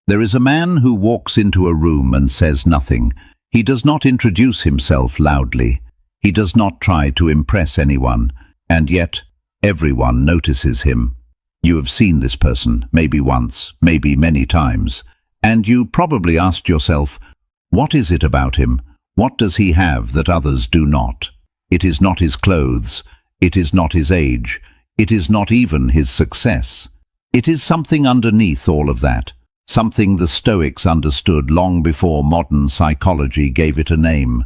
There is a man who walks into a room and says nothing. He does not introduce himself loudly. He does not try to impress anyone, and yet everyone notices him. You have seen this person, maybe once, maybe many times, and you probably asked yourself, what is it about him? What does he have that others do not? It is not his clothes. It is not his age. It is not even his success. It is something underneath all of that, something the Stoics understood long before modern psychology gave it a name.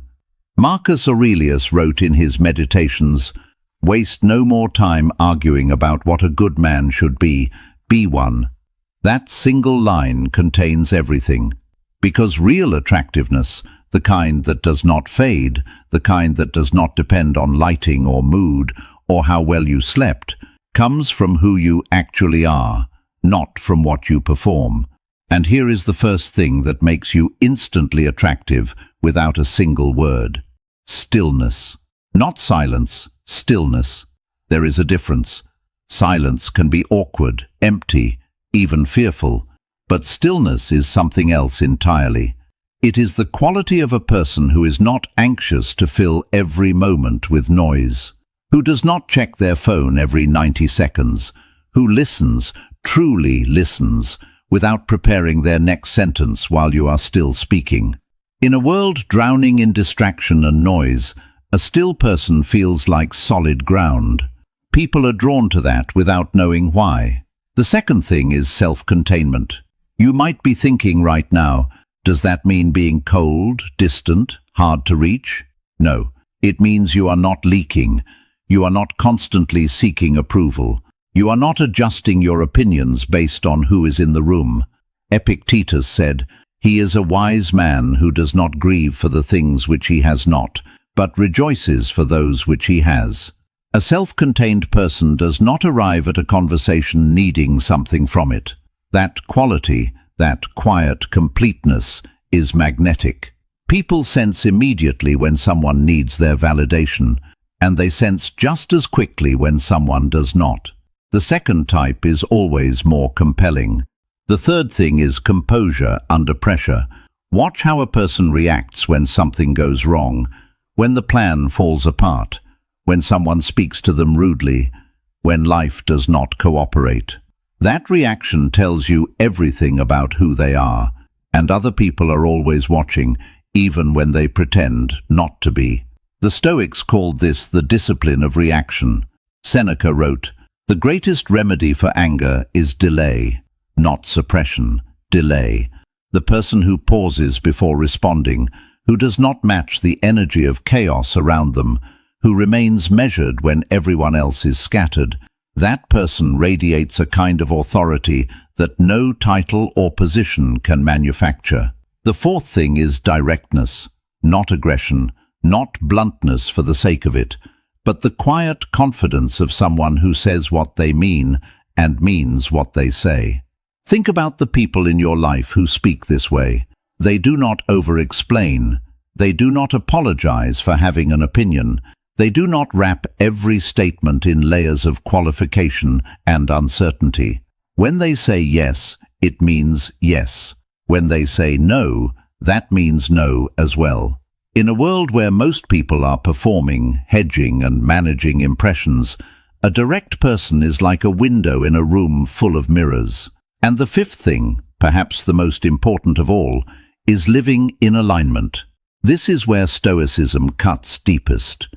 Marcus Aurelius wrote in his Meditations, "Waste no more time arguing about what a good man should be one." That single line contains everything. Because real attractiveness, the kind that does not fade, the kind that does not depend on lighting or mood or how well you slept, comes from who you actually are, not from what you perform. And here is the first thing that makes you instantly attractive without a single word. Stillness. Not silence, stillness. There is a difference. Silence can be awkward, empty, even fearful, but stillness is something else entirely. It is the quality of a person who is not anxious to fill every moment with noise, who does not check their phone every 90 seconds, who listens, truly listens, without preparing their next sentence while you are still speaking. In a world drowning in distraction and noise, a still person feels like solid ground. People are drawn to that without knowing why. The second thing is self-containment. You might be thinking right now, does that mean being cold, distant, hard to reach? No, it means you are not leaking. You are not constantly seeking approval. You are not adjusting your opinions based on who is in the room. Epictetus said, "He is a wise man who does not grieve for the things which he has not, but rejoices for those which he has." A self-contained person does not arrive at a conversation needing something from it. That quality, that quiet completeness, is magnetic. People sense immediately when someone needs their validation, and they sense just as quickly when someone does not. The second type is always more compelling. The third thing is composure under pressure. Watch how a person reacts when something goes wrong, when the plan falls apart, when someone speaks to them rudely, when life does not cooperate. That reaction tells you everything about who they are, and other people are always watching, even when they pretend not to be. The Stoics called this the discipline of reaction. Seneca wrote, "The greatest remedy for anger is delay, not suppression, delay." The person who pauses before responding, who does not match the energy of chaos around them, who remains measured when everyone else is scattered, that person radiates a kind of authority that no title or position can manufacture. The fourth thing is directness, not aggression, not bluntness for the sake of it, but the quiet confidence of someone who says what they mean and means what they say. Think about the people in your life who speak this way. They do not over-explain. They do not apologize for having an opinion. They do not wrap every statement in layers of qualification and uncertainty. When they say yes, it means yes. When they say no, that means no as well. In a world where most people are performing, hedging, and managing impressions, a direct person is like a window in a room full of mirrors. And the fifth thing, perhaps the most important of all, is living in alignment. This is where Stoicism cuts deepest,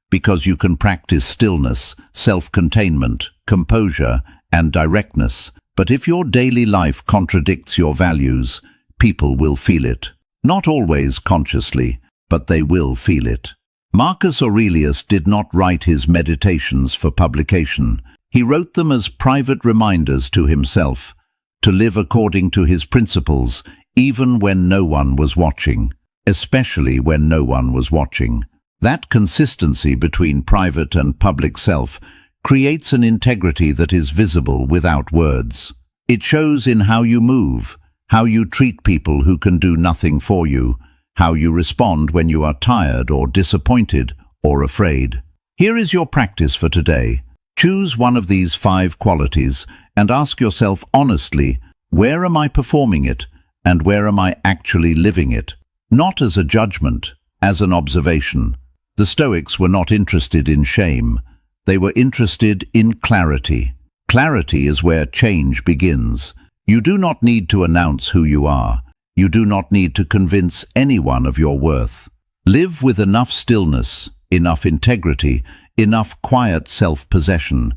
because you can practice stillness, self-containment, composure, and directness. But if your daily life contradicts your values, people will feel it. Not always consciously, but they will feel it. Marcus Aurelius did not write his meditations for publication. He wrote them as private reminders to himself, to live according to his principles, even when no one was watching, especially when no one was watching. That consistency between private and public self creates an integrity that is visible without words. It shows in how you move, how you treat people who can do nothing for you, how you respond when you are tired or disappointed or afraid. Here is your practice for today. Choose one of these 5 qualities and ask yourself honestly, where am I performing it and where am I actually living it? Not as a judgment, as an observation. The Stoics were not interested in shame. They were interested in clarity. Clarity is where change begins. You do not need to announce who you are. You do not need to convince anyone of your worth. Live with enough stillness, enough integrity, enough quiet self-possession,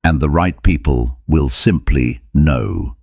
and the right people will simply know.